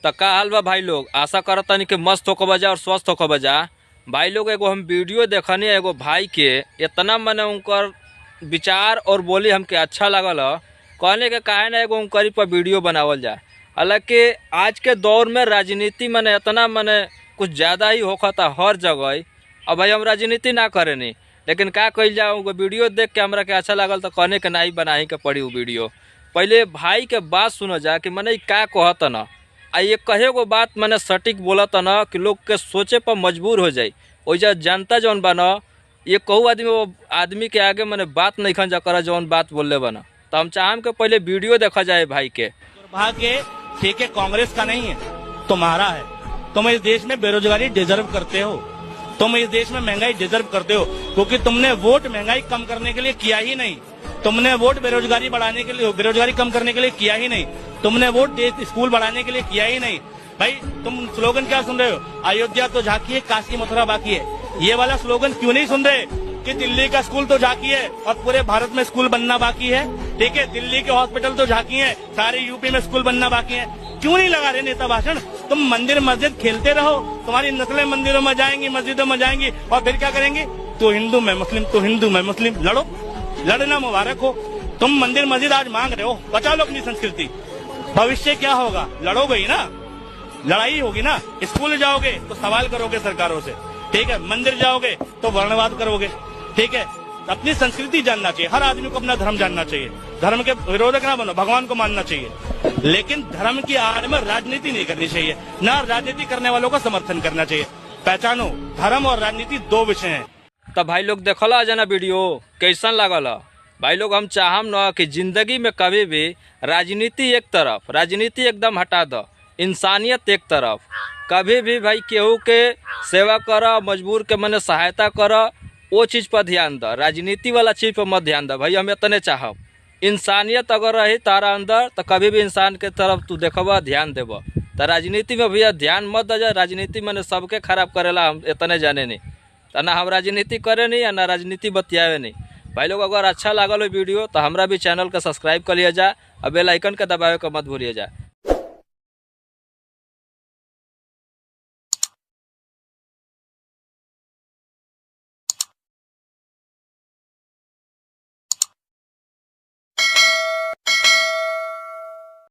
तो का हाल बा भाई लोग, आशा करतनी कि मस्त होकर बजा और स्वस्थ होकर बजा। भाई लोग एगो हम वीडियो देखनी एगो भाई के, इतना मने उनकर विचार और बोली हमके अच्छा लगल ह। कहने के काहे ना एगो उनकरी पर वीडियो बनावल जाए। हालांकि आज के दौर में राजनीति मने इतना मने कुछ ज़्यादा ही होता हर जगह। अब भाई हम राजनीति ना करे नहीं, लेकिन का कही जाए वीडियो देख के हमरा के अच्छा लगल तो कहने के नहीं बनाही के पड़ी वो वीडियो। पहले भाई के बात सुनो जा कि मने का कहत न, आ ये कहे गो बात मैंने सटीक बोलत न कि लोग के सोचे पर मजबूर हो जाए। वैसे जनता जौन बा न, ये कहू आदमी वो आदमी के आगे मैंने बात नहीं खन जा कर जौन बात बोलले बना। तो हम चाहम के पहले वीडियो देखा जाए भाई के। दुर्भाग्य ठीक है, कांग्रेस का नहीं है, तुम्हारा है। तुम इस देश में बेरोजगारी डिजर्व करते हो, तुम इस देश में महंगाई डिजर्व करते हो, क्योंकि तुमने वोट महंगाई कम करने के लिए किया ही नहीं। तुमने वोट बेरोजगारी बढ़ाने के लिए, बेरोजगारी कम करने के लिए किया ही नहीं। तुमने वोट देश स्कूल बढ़ाने के लिए किया ही नहीं। भाई तुम स्लोगन क्या सुन रहे हो? अयोध्या तो झांकी है, काशी मथुरा बाकी है। ये वाला स्लोगन क्यों नहीं सुन रहे कि दिल्ली का स्कूल तो झांकी है और पूरे भारत में स्कूल बनना बाकी है? ठीक है, दिल्ली के हॉस्पिटल तो झांकी है, सारे यूपी में स्कूल बनना बाकी है। क्यों नहीं लगा रहे नेता भाषण? तुम मंदिर मस्जिद खेलते रहो, तुम्हारी नस्लें मंदिरों में जाएंगी, मस्जिदों में जाएंगी, और फिर क्या करेंगे? तो हिंदू में मुस्लिम, तो हिंदू में मुस्लिम। लड़ो, लड़ना मुबारक हो। तुम मंदिर मस्जिद आज मांग रहे हो, बचा लो अपनी संस्कृति। भविष्य क्या होगा? लड़ोगे ही ना, लड़ाई होगी ना। स्कूल जाओगे तो सवाल करोगे सरकारों से, ठीक है। मंदिर जाओगे तो वर्णवाद करोगे, ठीक है। अपनी संस्कृति जानना चाहिए, हर आदमी को अपना धर्म जानना चाहिए। धर्म के विरोधक ना बनो, भगवान को मानना चाहिए, लेकिन धर्म की आड़ में राजनीति नहीं करनी चाहिए, ना राजनीति करने वालों का समर्थन करना चाहिए। पहचानो, धर्म और राजनीति दो विषय हैं। तब भाई लोग देखला जना वीडियो कैसन लागल ह? भाई लोग हम चाहम न कि जिंदगी में कभी भी राजनीति एक तरफ, राजनीति एकदम हटा दो, इंसानियत एक तरफ। कभी भी भाई केहू के सेवा कर, मजबूर के मने सहायता कर, वो चीज़ पर ध्यान द, राजनीति वाला चीज़ पर मत ध्यान द। भाई हम इतने चाहब, इंसानियत अगर रही तारा अंदर तो कभी भी इंसान के तरफ तू देखबा, ध्यान देब। तो राजनीति में भैया ध्यान मत द जा। राजनीति मैंने सबके खराब करेला, हम इतने जाने नहीं। तो ना हम राजनीति करे नहीं, ना राजनीति बतियावे नहीं। भाई लोग अगर अच्छा लागल हो वीडियो तो हमरा भी चैनल का सब्सक्राइब कर लिया जाए और बेल आइकन के दबावे का मत भूलिए जाए।